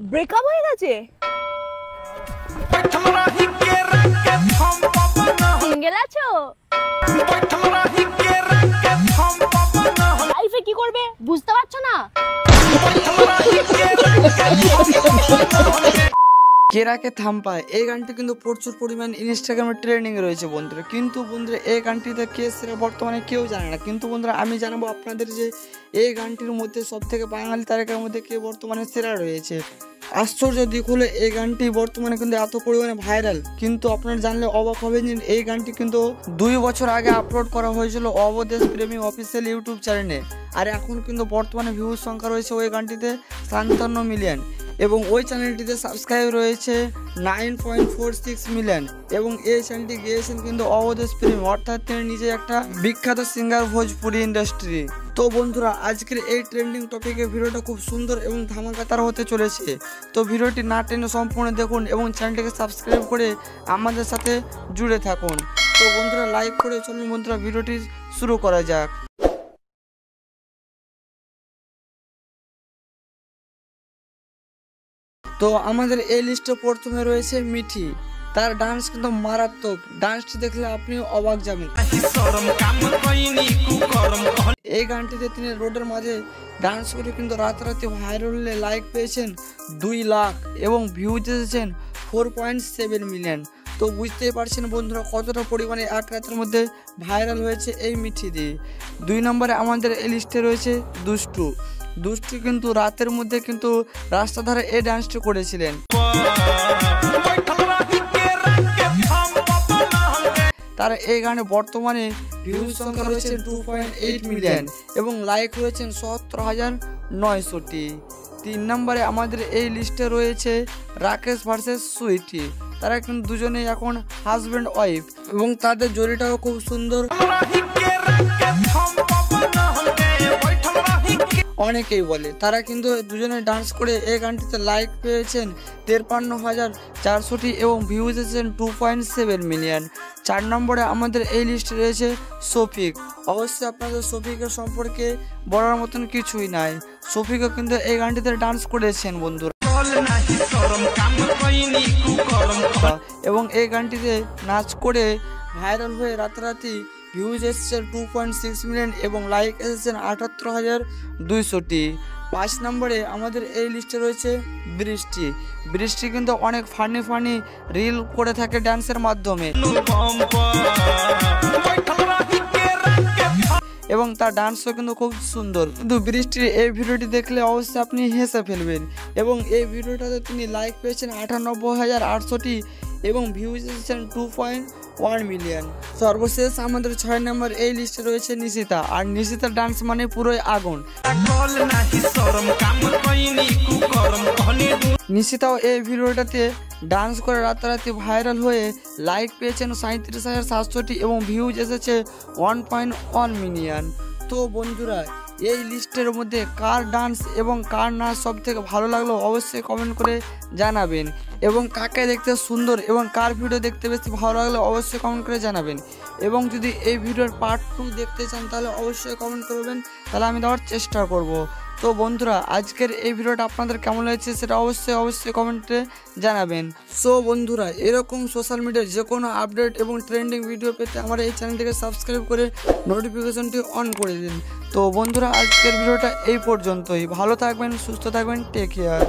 Breakup হয়ে গেছে? Single আছো? লাইফে কি করবে বুঝতে পারছো না? কেরাকে থাম্পায় এই গানটি কিন্তু প্রচুর পরিমাণ ইনস্টাগ্রামে ট্রেন্ডিং রয়েছে বন্ধুরা। কিন্তু বন্ধুরা এই গানটিতে কে সেরা বর্তমানে কেউ জানে না। কিন্তু বন্ধুরা আমি জানাবো আপনাদের যে এই গানটির মধ্যে সব থেকে বাঙালি তারকার মধ্যে কে বর্তমানে সেরা রয়েছে। আশ্চর্য দিক হলো এই গানটি বর্তমানে কিন্তু এত পরিমাণে ভাইরাল, কিন্তু আপনারা জানলে অবাক হবেন যে এই গানটি কিন্তু 2 বছর আগে আপলোড করা হয়েছিল অবদেশ প্রেমী অফিসিয়াল ইউটিউব চ্যানেলে। আর এখন কিন্তু বর্তমানে ভিউজ সংখ্যা রয়েছে ওই গানটিতে 57 মিলিয়ন এবং ওই চ্যানেলটিতে সাবস্ক্রাইব রয়েছে 9.46 মিলিয়ন এবং এই চ্যানেলটি গেয়েছেন কিন্তু অবদেশ প্রেমী, অর্থাৎ তিনি নিজে একটা বিখ্যাত সিঙ্গার ভোজপুরি ইন্ডাস্ট্রি। তো বন্ধুরা আজকের এই ট্রেন্ডিং টপিকের ভিডিওটা খুব সুন্দর এবং ধামাকাদার হতে চলেছে। তো ভিডিওটি না টেনে সম্পূর্ণ দেখুন এবং চ্যানেলটিকে সাবস্ক্রাইব করে আমাদের সাথে জুড়ে থাকুন। তো বন্ধুরা লাইক করে চলুন বন্ধুরা ভিডিওটি শুরু করা যাক। তো আমাদের এই লিস্টে প্রথমে রয়েছে মিঠি। তার ডান্স কিন্তু মারাত্মক, ডান্সটি দেখলে আপনি অবাক যাবেন। এই গানটিতে তিনি রোডের মাঝে ডান্স করে কিন্তু রাতারাতি ভাইরাল হলে লাইক পেয়েছেন 2 লাখ এবং ভিউজ এসেছেন 4.7 মিলিয়ন। তো বুঝতেই পারছেন বন্ধুরা কতটা পরিমাণে এক রাতের মধ্যে ভাইরাল হয়েছে এই মিঠি দিয়ে। 2 নম্বরে আমাদের এই লিস্টে রয়েছে দুষ্টু। দুষ্টু কিন্তু রাতের মধ্যে কিন্তু রাস্তা ধারে এই ডান্সটি করেছিলেন। তার এই গানে বর্তমানে ভিউজ সংখ্যা রয়েছে 2.8 মিলিয়ন এবং লাইক রয়েছেন 77,900টি। 3 নম্বরে আমাদের এই লিস্টে রয়েছে রাকেশ ভার্সেস সুইটি। তারা কিন্তু দুজনেই এখন হাজব্যান্ড ওয়াইফ এবং তাদের জুড়িটাও খুব সুন্দর, অনেকেই বলে। তারা কিন্তু দুজনে ডান্স করে এই গানটিতে লাইক পেয়েছেন 53,400টি এবং ভিউজ এসেছেন 2.7 মিলিয়ন। 4 নম্বরে আমাদের এই লিস্টে রয়েছে শফিক। অবশ্যই আপনাদের শফিকের সম্পর্কে বলার মতন কিছুই নাই। শফিকও কিন্তু এই গানটিতে ডান্স করেছেন বন্ধুরা এবং এই গানটিতে নাচ করে ভাইরাল হয়ে রাতারাতি ভিউজ এসেছেন 2.6 মিলিয়ন এবং লাইক এসেছেন 78,200টি। 5 নম্বরে আমাদের এই লিস্টে রয়েছে বৃষ্টি। বৃষ্টি কিন্তু অনেক ফানি রিল করে থাকে ডান্সের মাধ্যমে এবং তার ডান্সও কিন্তু খুব সুন্দর। কিন্তু বৃষ্টির এই ভিডিওটি দেখলে অবশ্যই আপনি হেসে ফেলবেন এবং এই ভিডিওটাতে তিনি লাইক পেয়েছেন 98,800টি এবং ভিউজ এসেছেন 2.1 মিলিয়ন। সর্বশেষ আমাদের 6 নম্বর এই লিস্টে রয়েছে নিশিতা। আর নিশিতার ডান্স মানে পুরোই আগুন। নিশিতাও এই ভিডিওটাতে ডান্স করে রাতারাতি ভাইরাল হয়ে লাইক পেয়েছেন 37,700টি এবং ভিউজ এসেছে 1.1 মিলিয়ন। তো বন্ধুরা এই লিস্টের মধ্যে কার ডান্স এবং কার নাচ সব থেকে ভালো লাগলো অবশ্যই কমেন্ট করে জানাবেন এবং কাকে দেখতে সুন্দর এবং কার ভিডিও দেখতে বেশি ভালো লাগলো অবশ্যই কমেন্ট করে জানাবেন এবং যদি এই ভিডিওর পার্ট 2 দেখতে চান তাহলে অবশ্যই কমেন্ট করবেন, তাহলে আমি দেওয়ার চেষ্টা করব। তো বন্ধুরা আজকের এই ভিডিওটা আপনাদের কেমন লাগছে সেটা অবশ্যই কমেন্টে জানাবেন। সো বন্ধুরা এরকম সোশ্যাল মিডিয়ার যে কোনো আপডেট এবং ট্রেন্ডিং ভিডিও পেতে আমার এই চ্যানেলটিকে সাবস্ক্রাইব করে নোটিফিকেশনটি অন করে দিন। তো বন্ধুরা আজকের ভিডিওটা এই পর্যন্তই। ভালো থাকবেন, সুস্থ থাকবেন, টেক কেয়ার।